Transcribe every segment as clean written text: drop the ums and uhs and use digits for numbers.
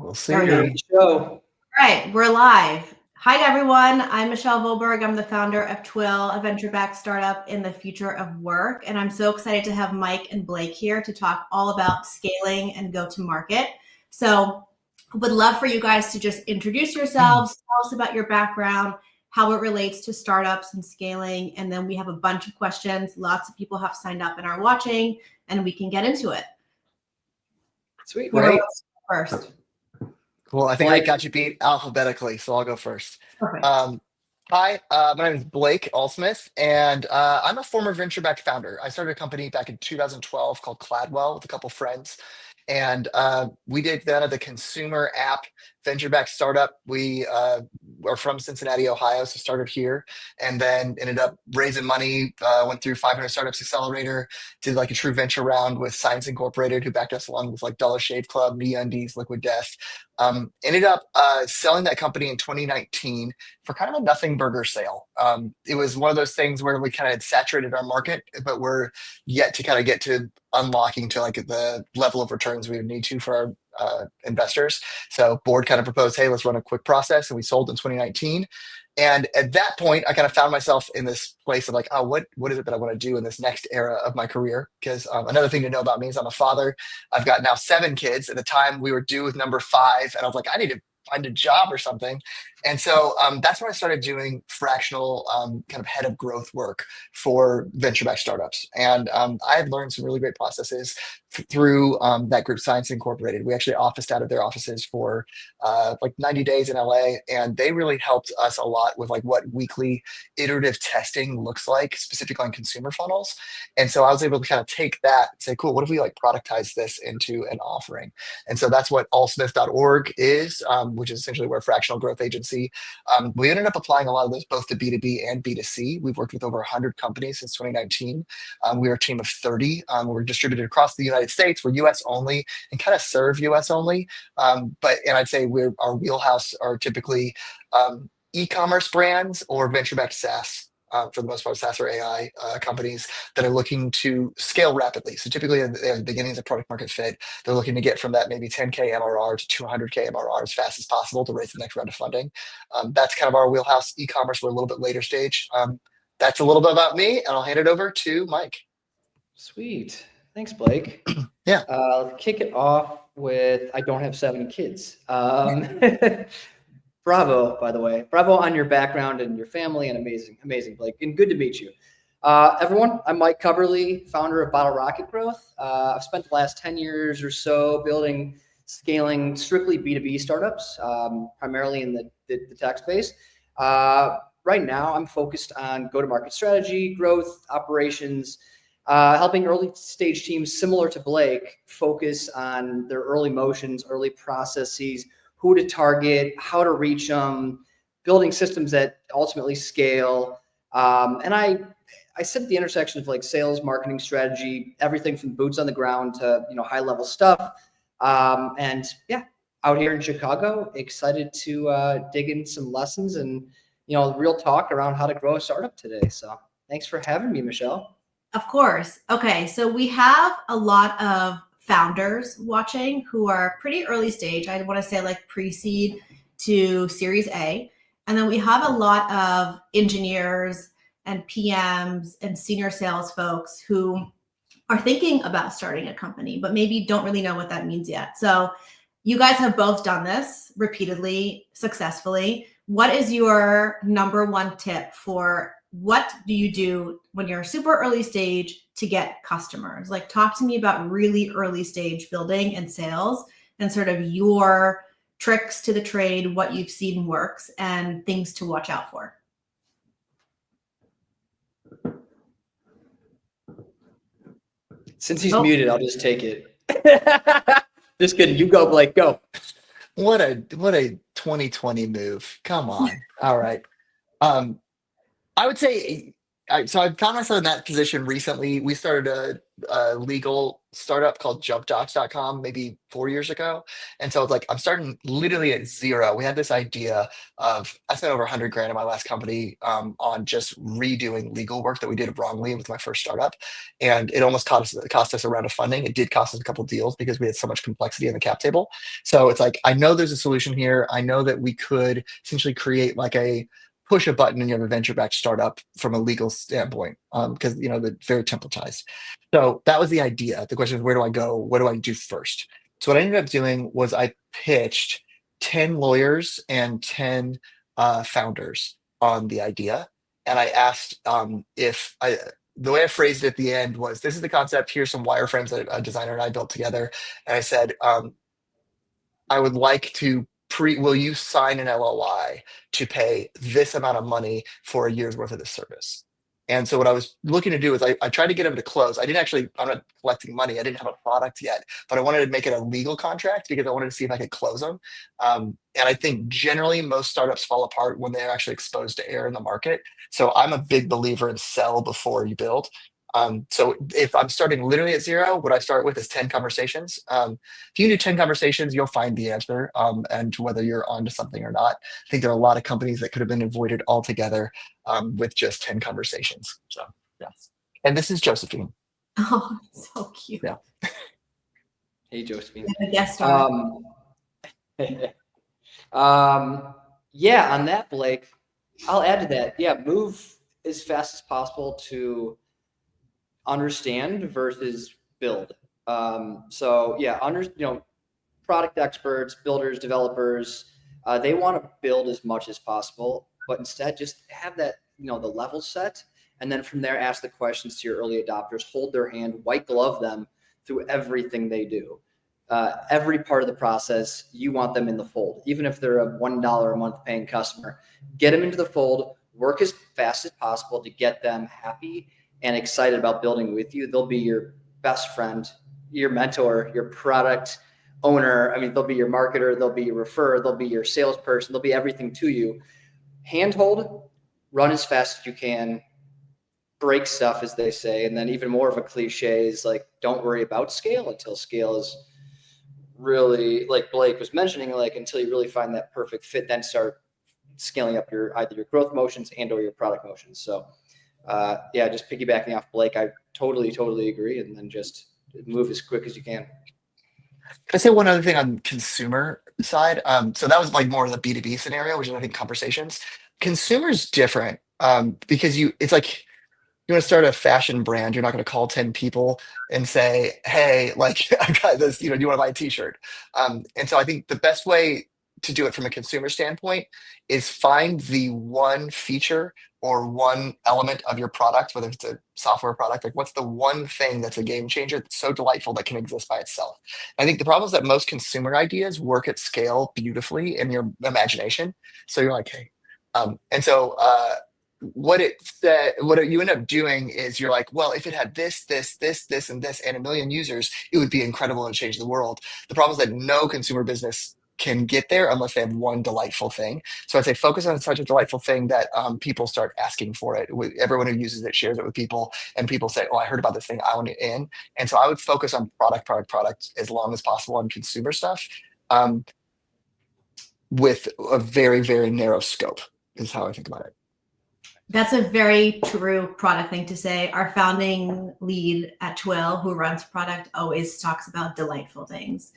We'll see. Show. All right, we're live. Hi, everyone. I'm Michelle Volberg. I'm the founder of Twill, a venture-backed startup in the future of work. And I'm so excited to have Mike and Blake here to talk all about scaling and go-to-market. So would love for you guys to just introduce yourselves, tell us about your background, how it relates to startups and scaling. And then we have a bunch of questions. Lots of people have signed up and are watching, and we can get into it. Sweet. Great. First. Cool. I think I got you beat alphabetically, so I'll go first. Perfect. Hi, my name is Blake Allsmith, and I'm a former venture-backed founder. I started a company back in 2012 called Cladwell with a couple friends, and we did that as a consumer app venture-backed startup. We are from Cincinnati, Ohio, so started here, and then ended up raising money, went through 500 Startups Accelerator, did like a true venture round with Science Incorporated, who backed us along with like Dollar Shave Club, MeUndies, Liquid Death. Ended up selling that company in 2019 for kind of a nothing burger sale. It was one of those things where we kind of had saturated our market, but we're yet to kind of get to unlocking to like the level of returns we would need to for our investors. So board kind of proposed, hey, let's run a quick process. And we sold in 2019. And at that point, I kind of found myself in this place of like, oh, what is it that I want to do in this next era of my career? Because another thing to know about me is I'm a father. I've got now 7 kids. At the time, we were due with number 5. And I was like, I need to find a job or something. And so that's when I started doing fractional kind of head of growth work for venture-backed startups. And I had learned some really great processes through that group, Science Incorporated. We actually officed out of their offices for like 90 days in LA. And they really helped us a lot with like what weekly iterative testing looks like, specifically on consumer funnels. And so I was able to kind of take that and say, cool, what if we like productize this into an offering? And so that's what allsmith.org is, which is essentially we're a fractional growth agency. We ended up applying a lot of those both to B2B and B2C. We've worked with over 100 companies since 2019. We are a team of 30. We're distributed across the United States. We're US only and kind of serve US only. And I'd say our wheelhouse are typically e-commerce brands or venture-backed SaaS. For the most part, SaaS or AI companies that are looking to scale rapidly. So typically at the beginnings of product market fit, they're looking to get from that maybe 10K MRR to 200K MRR as fast as possible to raise the next round of funding. That's kind of our wheelhouse. E-commerce, we're a little bit later stage. That's a little bit about me, and I'll hand it over to Mike. Sweet. Thanks, Blake. Yeah. I'll kick it off with, I don't have 7 kids. Bravo, by the way. Bravo on your background and your family, and amazing, Blake. And good to meet you. Everyone, I'm Mike Cubberly, founder of Bottle Rocket Growth. I've spent the last 10 years or so scaling strictly B2B startups, primarily in the tech space. Right now, I'm focused on go-to-market strategy, growth, operations, helping early stage teams similar to Blake focus on their early motions, early processes, who to target, how to reach them, building systems that ultimately scale. And I sit at the intersection of like sales, marketing strategy, everything from boots on the ground to high level stuff. And yeah, out here in Chicago, excited to dig in some lessons and real talk around how to grow a startup today. So thanks for having me, Michelle. Of course. Okay, so we have a lot of founders watching who are pretty early stage. I want to say like pre-seed to Series A. And then we have a lot of engineers and PMs and senior sales folks who are thinking about starting a company, but maybe don't really know what that means yet. So you guys have both done this repeatedly, successfully. What is your number one tip for what do you do when you're super early stage to get customers? Like, talk to me about really early stage building and sales and sort of your tricks to the trade, what you've seen works and things to watch out for. Since he's muted, I'll just take it. Just kidding. You go, Blake, go. What a 2020 move. Come on. All right. I would say So I found myself in that position recently. We started a legal startup called jumpdocs.com maybe 4 years ago. And so it's like I'm starting literally at zero. We had this idea of I spent over 100 grand in my last company on just redoing legal work that we did wrongly with my first startup. And it almost cost us a round of funding. It did cost us a couple of deals because we had so much complexity in the cap table. So it's like I know there's a solution here. I know that we could essentially create like a push a button and you have a venture-backed startup from a legal standpoint because they're very templatized. So that was the idea. The question is, where do I go? What do I do first? So what I ended up doing was I pitched 10 lawyers and 10 founders on the idea. And I asked if I, the way I phrased it at the end was, this is the concept. Here's some wireframes that a designer and I built together. And I said, I would like to will you sign an LOI to pay this amount of money for a year's worth of this service? And so what I was looking to do is I tried to get them to close. I'm not collecting money. I didn't have a product yet, but I wanted to make it a legal contract because I wanted to see if I could close them. And I think generally most startups fall apart when they're actually exposed to air in the market. So I'm a big believer in sell before you build. So if I'm starting literally at zero, what I start with is 10 conversations. If you do 10 conversations, you'll find the answer and whether you're onto something or not. I think there are a lot of companies that could have been avoided altogether with just 10 conversations. So, yeah. And this is Josephine. Oh, so cute. Yeah. Hey, Josephine. Guest star. Yeah, on that, Blake, I'll add to that. Yeah, move as fast as possible to understand versus build. So yeah, product experts, builders, developers, they want to build as much as possible, but instead just have that, the level set. And then from there, ask the questions to your early adopters, hold their hand, white glove them through everything they do. Every part of the process, you want them in the fold. Even if they're a $1 a month paying customer, get them into the fold, work as fast as possible to get them happy and excited about building with you. They'll be your best friend, your mentor, your product owner. I mean, they'll be your marketer, they'll be your referrer, they'll be your salesperson, they'll be everything to you. Handhold, run as fast as you can, break stuff, as they say. And then even more of a cliche is like, don't worry about scale until scale is really, like Blake was mentioning, like until you really find that perfect fit, then start scaling up either your growth motions and or your product motions. So yeah, just piggybacking off Blake, I totally agree. And then just move as quick as you can. Can I say one other thing on consumer side? So that was like more of the B2B scenario, which is I think conversations. Consumer's different because it's like you want to start a fashion brand. You're not going to call 10 people and say, hey, like I got this, do you want to buy a t-shirt? And so I think the best way to do it from a consumer standpoint is find the one feature or one element of your product, whether it's a software product, like what's the one thing that's a game changer that's so delightful that can exist by itself. I think the problem is that most consumer ideas work at scale beautifully in your imagination. So you're like, hey, and so what you end up doing is you're like, well, if it had this, and this, and a million users, it would be incredible and change the world. The problem is that no consumer business can get there unless they have one delightful thing. So I'd say focus on such a delightful thing that people start asking for it. Everyone who uses it shares it with people, and people say, oh, I heard about this thing, I want it in. And so I would focus on product as long as possible on consumer stuff with a very, very narrow scope is how I think about it. That's a very true product thing to say. Our founding lead at Twill, who runs product, always talks about delightful things.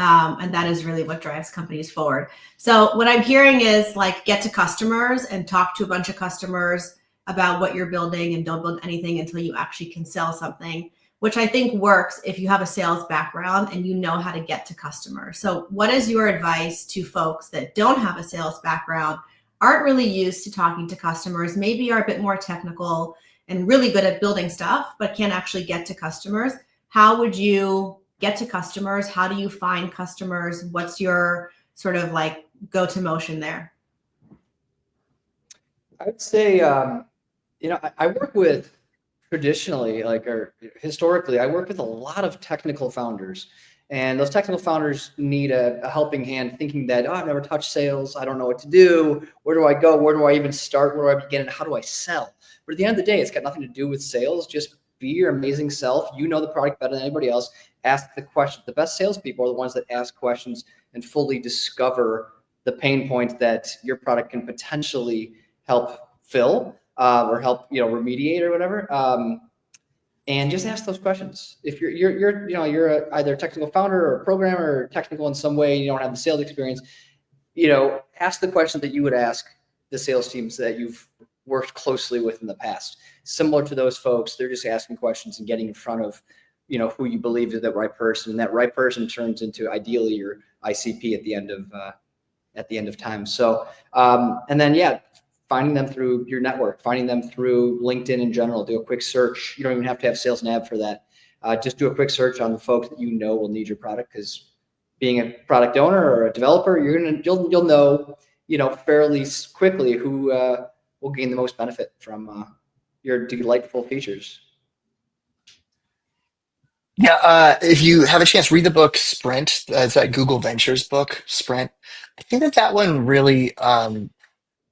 And that is really what drives companies forward. So what I'm hearing is like get to customers and talk to a bunch of customers about what you're building, and don't build anything until you actually can sell something, which I think works if you have a sales background and you know how to get to customers. So what is your advice to folks that don't have a sales background, aren't really used to talking to customers, maybe are a bit more technical and really good at building stuff, but can't actually get to customers? How would you get to customers? How do you find customers? What's your sort of like go-to motion there? I would say, I work with traditionally, or historically, I work with a lot of technical founders. And those technical founders need a helping hand, thinking that, I've never touched sales. I don't know what to do. Where do I go? Where do I even start? Where do I begin? And how do I sell? But at the end of the day, it's got nothing to do with sales. Just be your amazing self. You know the product better than anybody else. Ask the question. The best salespeople are the ones that ask questions and fully discover the pain points that your product can potentially help fill or help, remediate or whatever. And just ask those questions. If you're either a technical founder or a programmer or technical in some way, you don't have the sales experience, ask the questions that you would ask the sales teams that you've worked closely with in the past. Similar to those folks, they're just asking questions and getting in front of, who you believe is the right person, and that right person turns into ideally your ICP at the end of time. So, and then finding them through your network, finding them through LinkedIn in general. Do a quick search. You don't even have to have Sales Nav for that. Just do a quick search on the folks that will need your product, because being a product owner or a developer, you'll know, fairly quickly who will gain the most benefit from your delightful features. Yeah, if you have a chance, read the book Sprint. It's that Google Ventures book, Sprint. I think that one really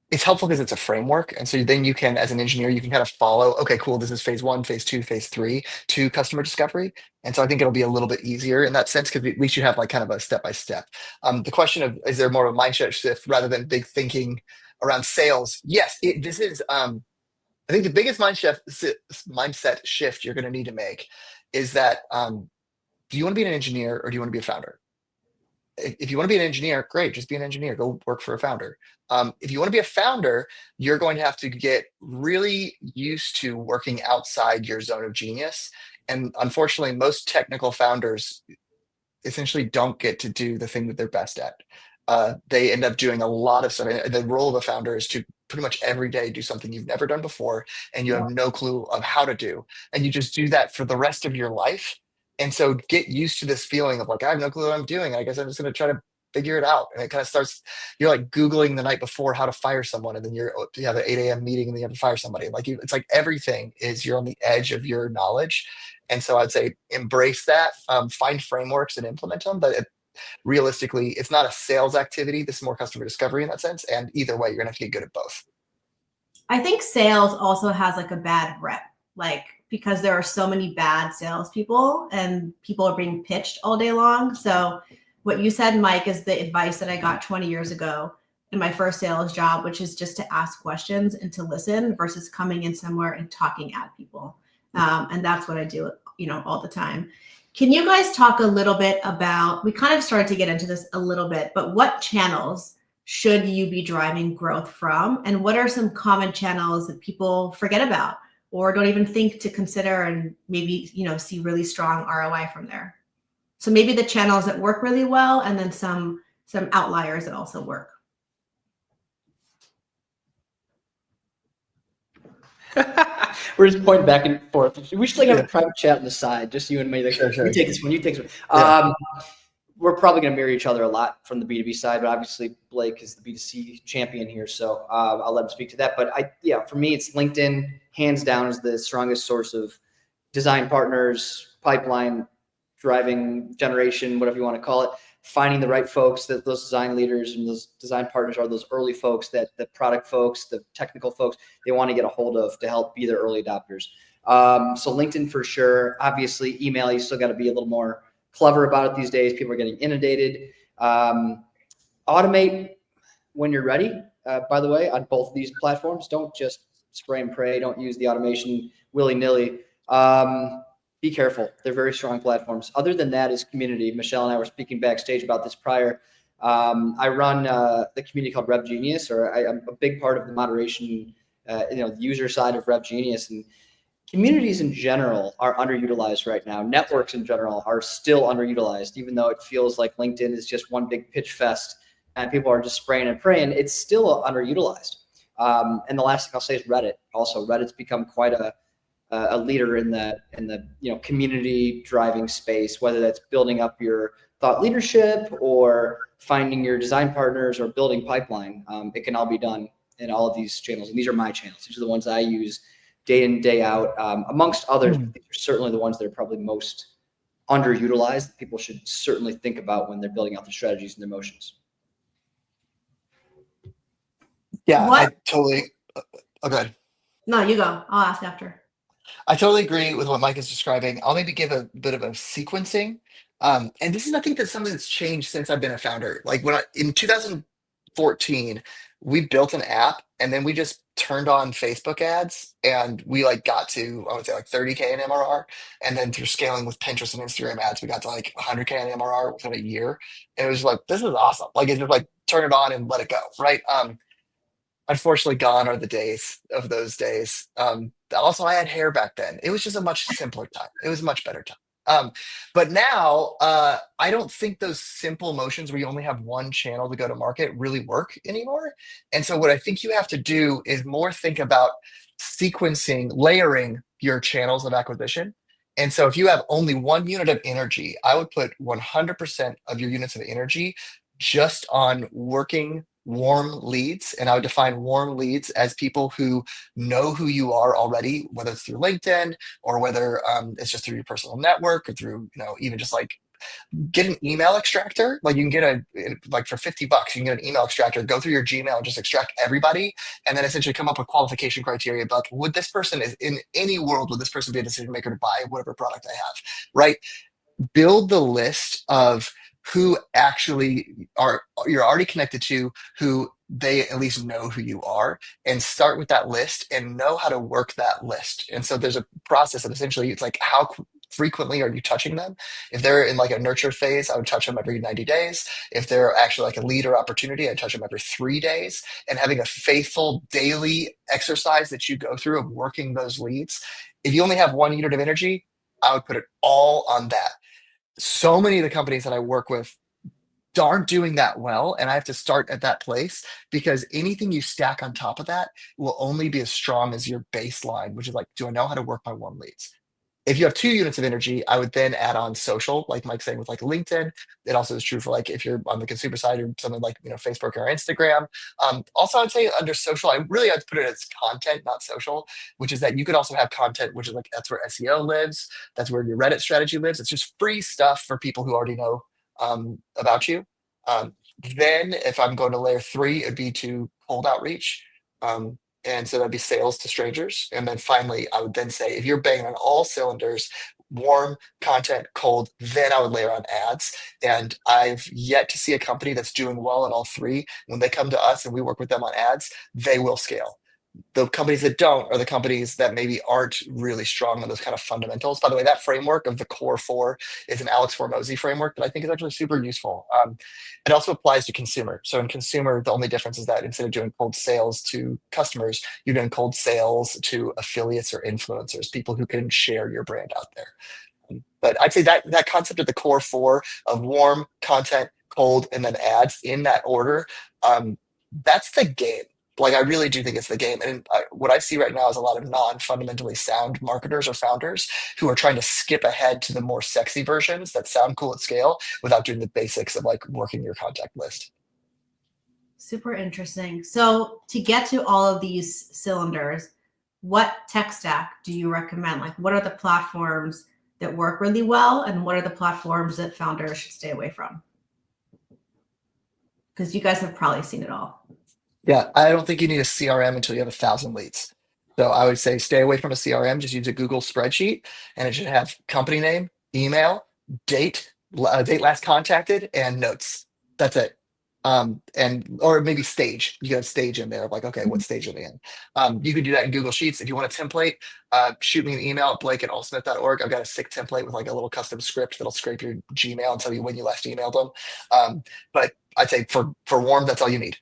it's helpful because it's a framework, and so then you can, as an engineer, you can kind of follow. Okay, cool. This is phase 1, phase 2, phase 3 to customer discovery, and so I think it'll be a little bit easier in that sense, because at least you have like kind of a step by step. The question of, is there more of a mindset shift rather than big thinking around sales? Yes, this is. I think the biggest mindset shift you're going to need to make is that do you want to be an engineer or do you want to be a founder? If you want to be an engineer, great, just be an engineer, go work for a founder. If you want to be a founder, you're going to have to get really used to working outside your zone of genius. And unfortunately, most technical founders essentially don't get to do the thing that they're best at. They end up doing a lot of stuff. The role of a founder is to pretty much every day do something you've never done before and you have no clue of how to do. And you just do that for the rest of your life. And so get used to this feeling of like, I have no clue what I'm doing. I guess I'm just going to try to figure it out. And it kind of starts, you're like Googling the night before how to fire someone. And then you have an 8 a.m. meeting and then you have to fire somebody. It's like everything is, you're on the edge of your knowledge. And so I'd say embrace that, find frameworks and implement them. But realistically, it's not a sales activity. This is more customer discovery in that sense. And either way, you're going to have to get good at both. I think sales also has like a bad rep, because there are so many bad salespeople and people are being pitched all day long. So what you said, Mike, is the advice that I got 20 years ago in my first sales job, which is just to ask questions and to listen versus coming in somewhere and talking at people. And that's what I do, all the time. Can you guys talk a little bit about, we kind of started to get into this a little bit, but what channels should you be driving growth from? And what are some common channels that people forget about or don't even think to consider and maybe, see really strong ROI from there? So maybe the channels that work really well and then some outliers that also work. We're just pointing back and forth. We should have a private chat on the side, just you and me. Sure. You take this one, you take this one. We're probably going to mirror each other a lot from the B2B side, but obviously Blake is the B2C champion here, so I'll let him speak to that. But for me, it's LinkedIn, hands down, is the strongest source of design partners, pipeline, driving generation, whatever you want to call it. Finding the right folks, that those design leaders and those design partners are those early folks, that the product folks, the technical folks, they want to get a hold of to help be their early adopters. So LinkedIn for sure. Obviously, email, you still got to be a little more clever about it these days. People are getting inundated. Automate when you're ready, by the way, on both of these platforms. Don't just spray and pray. Don't use the automation willy-nilly. Be careful. They're very strong platforms. Other than that is community. Michelle and I were speaking backstage about this prior. I run the community called Rev Genius, or I'm a big part of the moderation, the user side of Rev Genius. And communities in general are underutilized right now. Networks in general are still underutilized, even though it feels like LinkedIn is just one big pitch fest and people are just spraying and praying. It's still underutilized. And the last thing I'll say is Reddit. Also, Reddit's become quite a leader in the community driving space, whether that's building up your thought leadership or finding your design partners or building pipeline. It can all be done in all of these channels. And these are my channels. These are the ones I use day in, day out, amongst others. These are certainly the ones that are probably most underutilized that people should certainly think about when they're building out their strategies and their motions. Yeah, I totally. Oh, go ahead. No, you go. I'll ask after. I totally agree with what Mike is describing. I'll maybe give a bit of a sequencing. And this is, I think, that's something that's changed since I've been a founder. Like in 2014, we built an app and then we just turned on Facebook ads and we like got to, I would say like 30K in MRR. And then through scaling with Pinterest and Instagram ads, we got to like 100K in MRR within a year. And it was like, this is awesome. Like it's just like turn it on and let it go. Right. Unfortunately, gone are the days of those days. Also, I had hair back then. It was just a much simpler time. It was a much better time. But now, I don't think those simple motions where you only have one channel to go to market really work anymore. And so, what I think you have to do is more think about sequencing, layering your channels of acquisition. And so, if you have only one unit of energy, I would put 100% of your units of energy just on working warm leads. And I would define warm leads as people who know who you are already, whether it's through LinkedIn or whether it's just through your personal network or through, even just like get an email extractor. Like you can get like for $50, you can get an email extractor, go through your Gmail and just extract everybody. And then essentially come up with qualification criteria about would this person is in any world, would this person be a decision maker to buy whatever product I have, right? Build the list of who actually are you're already connected to, who they at least know who you are, and start with that list and know how to work that list. And so there's a process of essentially it's like how frequently are you touching them? If they're in like a nurture phase, I would touch them every 90 days. If they're actually like a leader opportunity, I touch them every 3 days. And having a faithful daily exercise that you go through of working those leads. If you only have one unit of energy, I would put it all on that. So many of the companies that I work with aren't doing that well. And I have to start at that place because anything you stack on top of that will only be as strong as your baseline, which is like, do I know how to work my warm leads? If you have two units of energy, I would then add on social, like Mike's saying with like LinkedIn. It also is true for like if you're on the consumer side or something like Facebook or Instagram. Also, I'd say under social, I'd put it as content, not social, which is that you could also have content, which is like that's where SEO lives, that's where your Reddit strategy lives. It's just free stuff for people who already know about you. Um, then, if I'm going to layer three, it'd be to cold outreach. Um, and so that'd be sales to strangers. And then finally, I would then say, if you're banging on all cylinders, warm content, cold, then I would layer on ads. And I've yet to see a company that's doing well at all three. When they come to us and we work with them on ads, they will scale. The companies that don't are the companies that maybe aren't really strong on those kind of fundamentals. By the way, that framework of the core four is an Alex Formosi framework that I think is actually super useful. It also applies to consumer. So in consumer, the only difference is that instead of doing cold sales to customers, you're doing cold sales to affiliates or influencers, people who can share your brand out there. But I'd say that concept of the core four of warm, content, cold, and then ads in that order, that's the game. Like I really do think it's the game. And what I see right now is a lot of non-fundamentally sound marketers or founders who are trying to skip ahead to the more sexy versions that sound cool at scale without doing the basics of like working your contact list. Super interesting. So to get to all of these cylinders, what tech stack do you recommend? Like what are the platforms that work really well and what are the platforms that founders should stay away from? Because you guys have probably seen it all. Yeah, I don't think you need a CRM until you have 1,000 leads. So I would say stay away from a CRM. Just use a Google spreadsheet, and it should have company name, email, date, date last contacted, and notes. That's it. And or maybe stage. You got stage in there. Like, okay, what stage are they in? You can do that in Google Sheets. If you want a template, shoot me an email at blake@allsmith.org. I've got a sick template with like a little custom script that'll scrape your Gmail and tell you when you last emailed them. But I'd say for warm, that's all you need.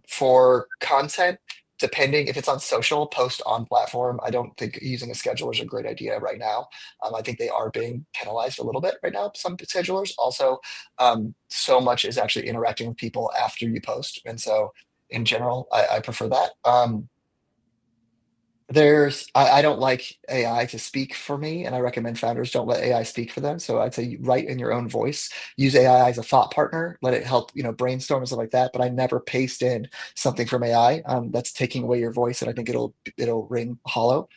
For content, depending if it's on social, post on platform. I don't think using a scheduler is a great idea right now. I think they are being penalized a little bit right now, some schedulers. Also, so much is actually interacting with people after you post. And so in general, I prefer that. I don't like AI to speak for me, and I recommend founders don't let AI speak for them. So I'd say write in your own voice, use AI as a thought partner, let it help, brainstorm and stuff like that. But I never paste in something from AI. That's taking away your voice, and I think it'll ring hollow.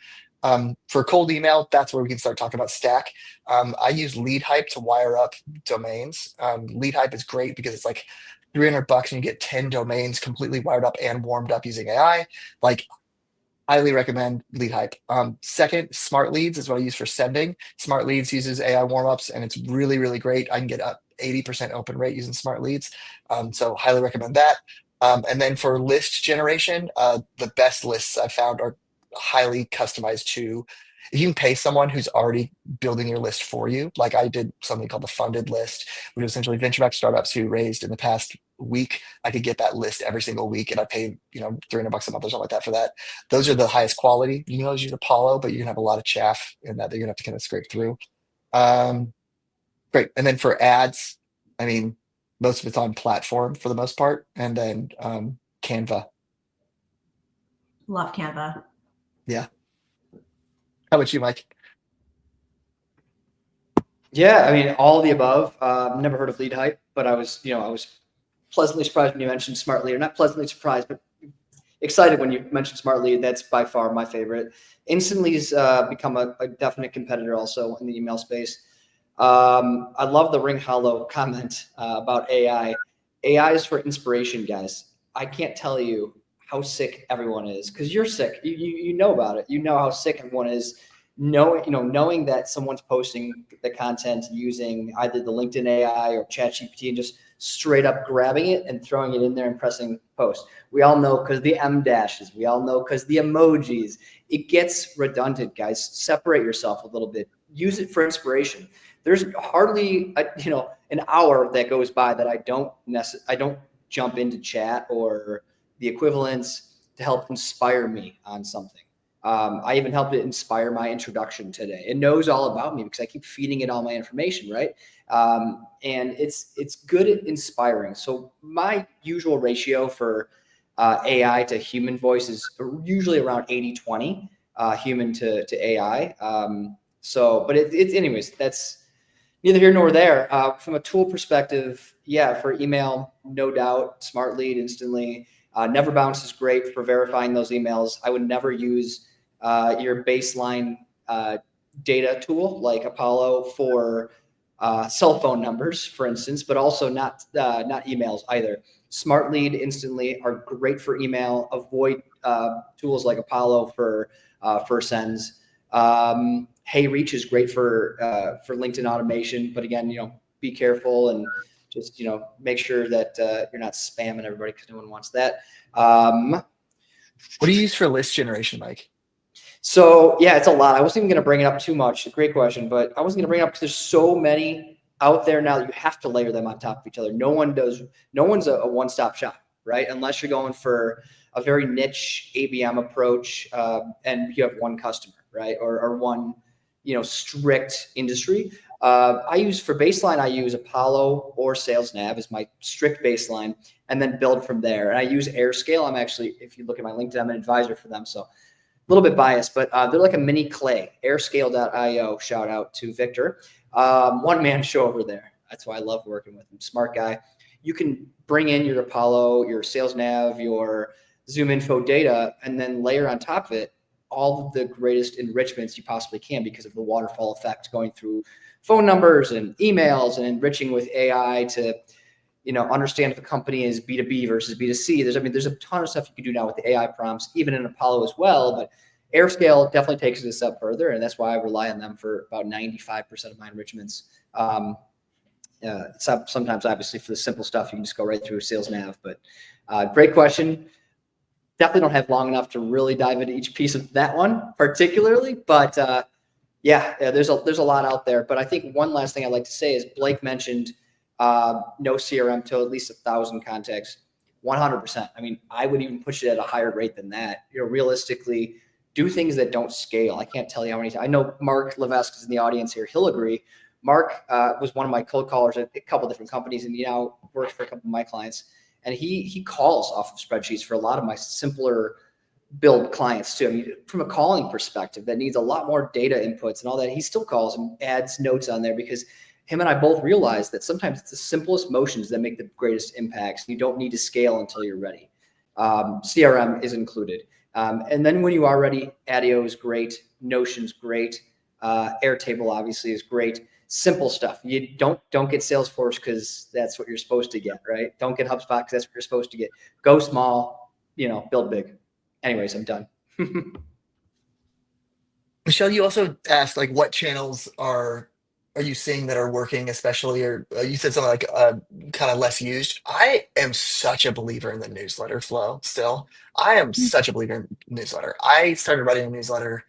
For cold email, that's where we can start talking about stack. I use Lead Hype to wire up domains. Lead Hype is great because it's like $300 and you get 10 domains completely wired up and warmed up using AI. Like Highly recommend Lead Hype. Second, Smart Leads is what I use for sending. Smart Leads uses AI warmups, and it's really, really great. I can get up 80% open rate using Smart Leads. So highly recommend that. And then for list generation, the best lists I've found are highly customized to. If you can pay someone who's already building your list for you, like I did something called the funded list, which is essentially venture-backed startups who raised in the past week. I could get that list every single week, and I paid, $300 a month or something like that for that. Those are the highest quality. You can always use Apollo, but you're gonna have a lot of chaff in that you're gonna have to kind of scrape through. Um, Great. And then for ads, I mean, most of it's on platform for the most part, and then Canva. Love Canva. Yeah. How about you, Mike? Yeah, I mean, all of the above. Never heard of Lead Hype, but I was pleasantly surprised when you mentioned Smart Lead. Or not pleasantly surprised, but excited when you mentioned Smart Lead. That's by far my favorite. Instantly's become a definite competitor also in the email space. I love the Ring Hollow comment about AI. AI is for inspiration, guys. I can't tell you how sick everyone is because you're sick. You know about it. You know how sick everyone is. Knowing that someone's posting the content using either the LinkedIn AI or ChatGPT and just straight up grabbing it and throwing it in there and pressing post. We all know because the M dashes. We all know because the emojis. It gets redundant, guys. Separate yourself a little bit. Use it for inspiration. There's hardly an hour that goes by that I don't jump into chat or the equivalents to help inspire me on something. I even helped it inspire my introduction today. It knows all about me because I keep feeding it all my information, right? And it's good at inspiring. So my usual ratio for AI to human voice is usually around 80-20, human to AI. But it's anyways, that's neither here nor there. From a tool perspective, yeah, for email, no doubt, Smart Lead, Instantly. Never Bounce is great for verifying those emails. I would never use your baseline data tool like Apollo for cell phone numbers, for instance, but also not emails either. Smart Lead, Instantly are great for email. Avoid tools like Apollo for sends. Hey Reach is great for LinkedIn automation, but again, be careful and just make sure that you're not spamming everybody because no one wants that. What do you use for list generation, Mike? So yeah, it's a lot. I wasn't even going to bring it up too much. Great question, but I wasn't going to bring it up because there's so many out there now that you have to layer them on top of each other. No one's a one-stop shop, right? Unless you're going for a very niche ABM approach and you have one customer, right? Or one, strict industry. I use Apollo or Sales Nav as my strict baseline and then build from there. And I use AirScale. I'm actually, if you look at my LinkedIn, I'm an advisor for them. So a little bit biased, but they're like a mini Clay. Airscale.io. Shout out to Victor. One-man show over there. That's why I love working with him. Smart guy. You can bring in your Apollo, your Sales Nav, your Zoom Info data, and then layer on top of it all of the greatest enrichments you possibly can because of the waterfall effect going through phone numbers and emails and enriching with AI to understand if a company is B2B versus B2C. There's a ton of stuff you can do now with the AI prompts, even in Apollo as well. But AirScale definitely takes it a step further, and that's why I rely on them for about 95% of my enrichments. Sometimes, obviously, for the simple stuff, you can just go right through Sales Nav. But great question. Definitely don't have long enough to really dive into each piece of that one particularly, but there's a lot out there. But I think one last thing I'd like to say is Blake mentioned no CRM to at least 1,000 contacts. 100%. I mean, I would even push it at a higher rate than that. Realistically, do things that don't scale. I can't tell you how many times. I know Mark Levesque is in the audience here. He'll agree. Mark was one of my cold callers at a couple different companies, and now works for a couple of my clients. And he calls off of spreadsheets for a lot of my simpler build clients too. I mean, from a calling perspective, that needs a lot more data inputs and all that. He still calls and adds notes on there because him and I both realize that sometimes it's the simplest motions that make the greatest impacts. You don't need to scale until you're ready. CRM is included. And then when you are ready, ADIO is great. Notion's great. Airtable obviously is great. Simple stuff. You don't get Salesforce because that's what you're supposed to get, right? Don't get HubSpot because that's what you're supposed to get. Go small, build big. Anyways, I'm done. Michelle, you also asked like what channels are you seeing that are working, especially, or you said something like kind of less used. I am such a believer in the newsletter flow. Still, I am such a believer in newsletter. I started writing a newsletter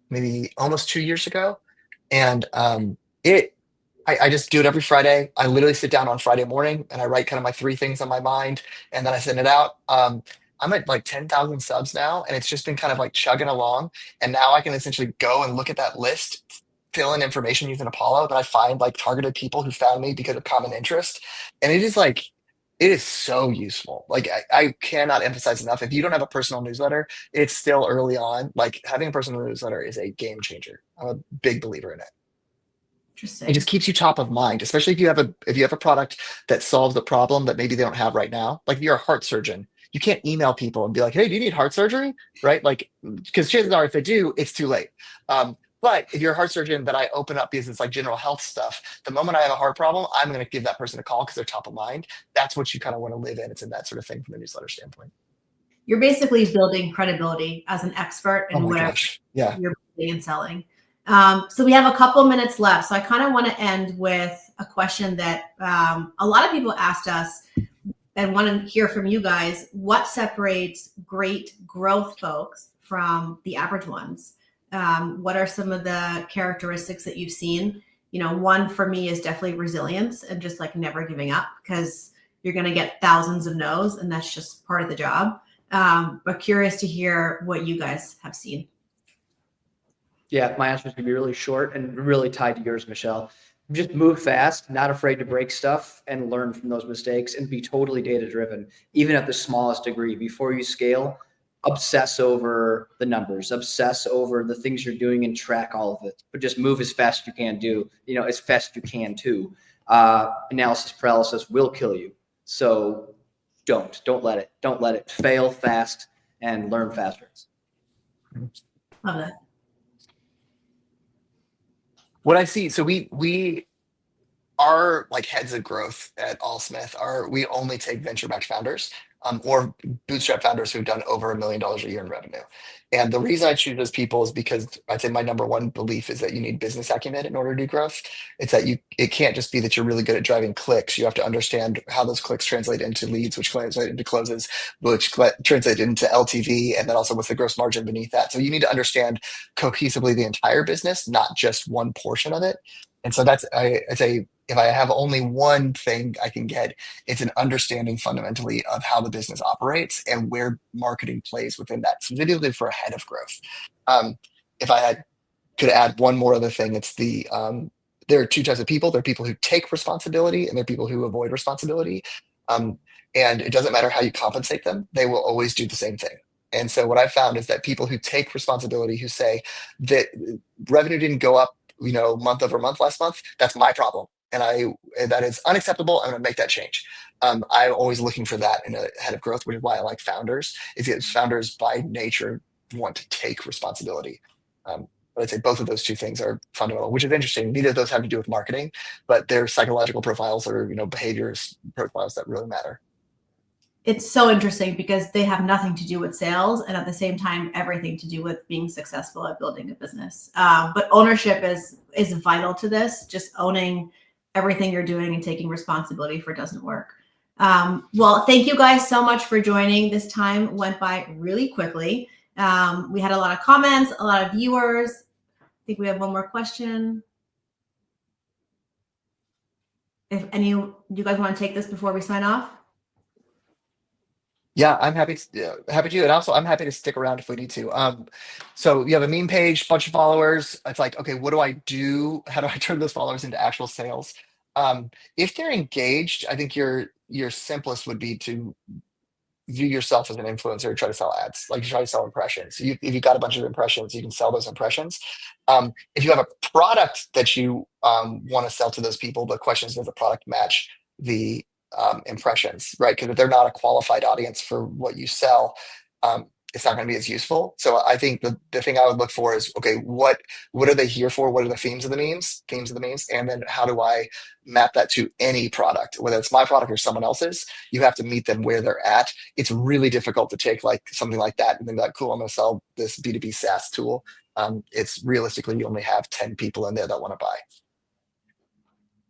maybe almost 2 years ago, and it I just do it every Friday. I literally sit down on Friday morning and I write kind of my three things on my mind, and then I send it out. I'm at like 10,000 subs now, and it's just been kind of like chugging along. And now I can essentially go and look at that list, fill in information using Apollo, then I find like targeted people who found me because of common interest. And it is like, it is so useful. Like I cannot emphasize enough. If you don't have a personal newsletter, it's still early on. Like having a personal newsletter is a game changer. I'm a big believer in it. It Interesting. just keeps you top of mind, especially if you have a product that solves a problem that maybe they don't have right now. Like if you're a heart surgeon, you can't email people and be like, "Hey, do you need heart surgery?" Right? Like, because chances are, if they do, it's too late. But if you're a heart surgeon that I open up because it's like general health stuff, the moment I have a heart problem, I'm going to give that person a call because they're top of mind. That's what you kind of want to live in. It's in that sort of thing from a newsletter standpoint. You're basically building credibility as an expert Oh in my whatever gosh. Yeah. you're building and selling. So we have a couple minutes left. So I kind of want to end with a question that a lot of people asked us and want to hear from you guys. What separates great growth folks from the average ones? What are some of the characteristics that you've seen? One for me is definitely resilience and just like never giving up, because you're going to get thousands of no's and that's just part of the job. But curious to hear what you guys have seen. Yeah, my answer is going to be really short and really tied to yours, Michelle. Just move fast, not afraid to break stuff, and learn from those mistakes, and be totally data driven, even at the smallest degree. Before you scale, obsess over the numbers, obsess over the things you're doing, and track all of it. But just move as fast as you can as fast as you can too. Analysis paralysis will kill you. So don't let it fail fast and learn faster. Love that. What I see, so we are like heads of growth at Allsmith. We only take venture-backed founders or bootstrap founders who've done over $1 million a year in revenue. And the reason I choose those people is because I'd say my number one belief is that you need business acumen in order to do growth. It's that it can't just be that you're really good at driving clicks. You have to understand how those clicks translate into leads, which translate into closes, which translate into LTV, and then also what's the gross margin beneath that. So you need to understand cohesively the entire business, not just one portion of it. And so I'd say if I have only one thing I can get, it's an understanding fundamentally of how the business operates and where marketing plays within that, specifically for a head of growth. If could add one more other thing, it's there are two types of people. There are people who take responsibility and there are people who avoid responsibility. And it doesn't matter how you compensate them, they will always do the same thing. And so what I've found is that people who take responsibility, who say that revenue didn't go up, month over month last month, that's my problem. And that is unacceptable. I'm going to make that change. I'm always looking for that in a head of growth, which is why I like founders. Is because founders by nature want to take responsibility. But I'd say both of those two things are fundamental, which is interesting. Neither of those have to do with marketing, but they're psychological profiles or behaviors profiles that really matter. It's so interesting because they have nothing to do with sales and at the same time everything to do with being successful at building a business. But ownership is vital to this. Just owning everything you're doing and taking responsibility for it doesn't work. Well, thank you guys so much for joining. This time went by really quickly. We had a lot of comments, a lot of viewers. I think we have one more question. If any, do you guys want to take this before we sign off? Yeah, I'm happy to, and also I'm happy to stick around if we need to. So you have a meme page, bunch of followers. It's like, okay, what do I do? How do I turn those followers into actual sales? If they're engaged, I think your simplest would be to view yourself as an influencer, try to sell ads, like you try to sell impressions. So if you've got a bunch of impressions, you can sell those impressions. If you have a product that you want to sell to those people, the question is, does the product match the impressions, right? Because if they're not a qualified audience for what you sell, it's not going to be as useful. So I think the thing I would look for is, okay, what are they here for? What are the themes of the memes? And then how do I map that to any product, whether it's my product or someone else's? You have to meet them where they're at. It's really difficult to take like something like that and then be like, cool, I'm going to sell this B2B SaaS tool. It's realistically, you only have 10 people in there that want to buy.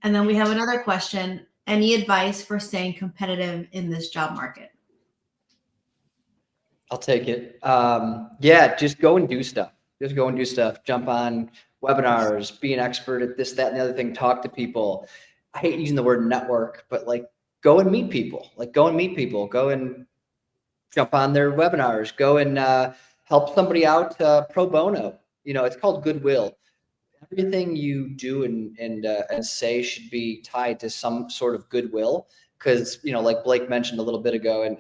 And then we have another question. Any advice for staying competitive in this job market? I'll take it. Yeah, just go and do stuff. Just go and do stuff. Jump on webinars, be an expert at this, that, and the other thing. Talk to people. I hate using the word network, but like go and meet people. Go and jump on their webinars. Go and help somebody out pro bono. It's called goodwill. Everything you do and say should be tied to some sort of goodwill, because like Blake mentioned a little bit ago, and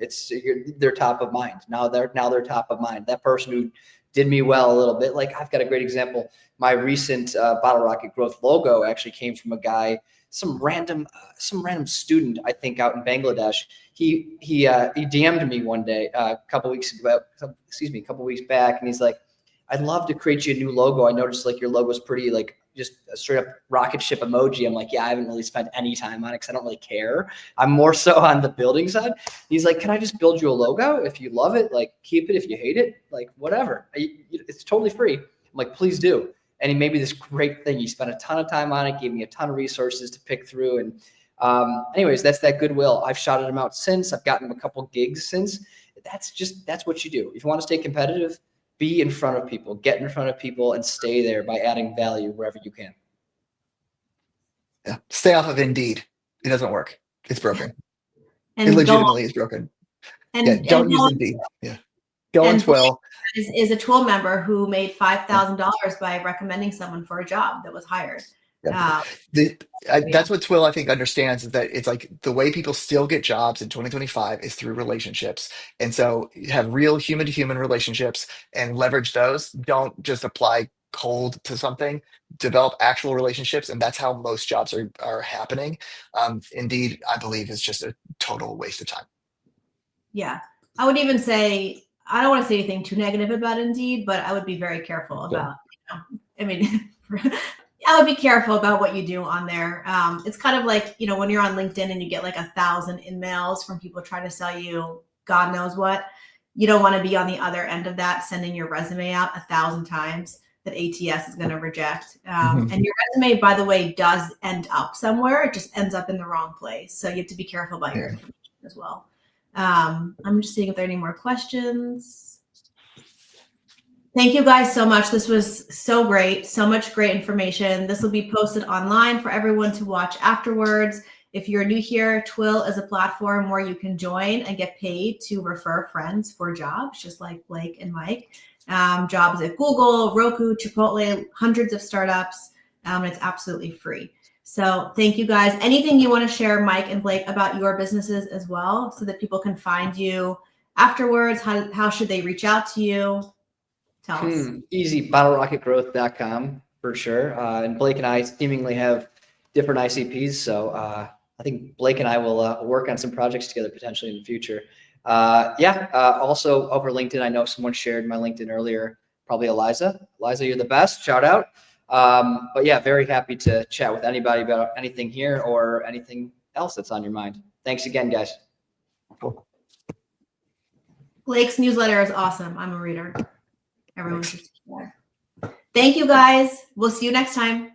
they're top of mind now. They're top of mind. That person who did me well a little bit. Like I've got a great example. My recent Bottle Rocket Growth logo actually came from a guy, some random student, I think, out in Bangladesh. He DM'd me one day a couple weeks back, and he's like, I'd love to create you a new logo. I noticed like your logo is pretty, like just a straight up rocket ship emoji. I'm like, yeah, I haven't really spent any time on it because I don't really care. I'm more so on the building side. He's like, can I just build you a logo? If you love it, like keep it. If you hate it, like whatever. It's totally free. I'm like, please do. And he made me this great thing. He spent a ton of time on it, gave me a ton of resources to pick through. And anyways, that's that goodwill. I've shouted him out since. I've gotten him a couple gigs since. That's what you do. If you want to stay competitive, be in front of people, get in front of people, and stay there by adding value wherever you can. Yeah. Stay off of Indeed. It doesn't work. It's broken. And it legitimately is broken. And don't use Indeed. Yeah. Go on Twill. Is a Twill member who made $5,000 by recommending someone for a job that was hired. Yeah. That's what Twill, I think, understands, is that it's like the way people still get jobs in 2025 is through relationships. And so you have real human to human relationships and leverage those. Don't just apply cold to something, develop actual relationships. And that's how most jobs are happening. Indeed, I believe, is just a total waste of time. Yeah. I would even say, I don't want to say anything too negative about Indeed, but I would be very careful about, I would be careful about what you do on there. It's kind of like, when you're on LinkedIn and you get like 1,000 emails from people trying to sell you God knows what. You don't want to be on the other end of that, sending your resume out 1,000 times that ATS is going to reject. And your resume, by the way, does end up somewhere. It just ends up in the wrong place. So you have to be careful about your information as well. I'm just seeing if there are any more questions. Thank you guys so much. This was so great. So much great information. This will be posted online for everyone to watch afterwards. If you're new here, Twill is a platform where you can join and get paid to refer friends for jobs, just like Blake and Mike. Jobs at Google, Roku, Chipotle, hundreds of startups. It's absolutely free. So thank you guys. Anything you want to share, Mike and Blake, about your businesses as well, so that people can find you afterwards? How should they reach out to you? Tell us. Easy, bottlerocketgrowth.com for sure. And Blake and I seemingly have different ICPs. So I think Blake and I will work on some projects together potentially in the future. Also over LinkedIn, I know someone shared my LinkedIn earlier, probably Eliza. Eliza, you're the best. Shout out. But yeah, very happy to chat with anybody about anything here or anything else that's on your mind. Thanks again, guys. Cool. Blake's newsletter is awesome. I'm a reader. Everyone should. Thank you, guys. We'll see you next time.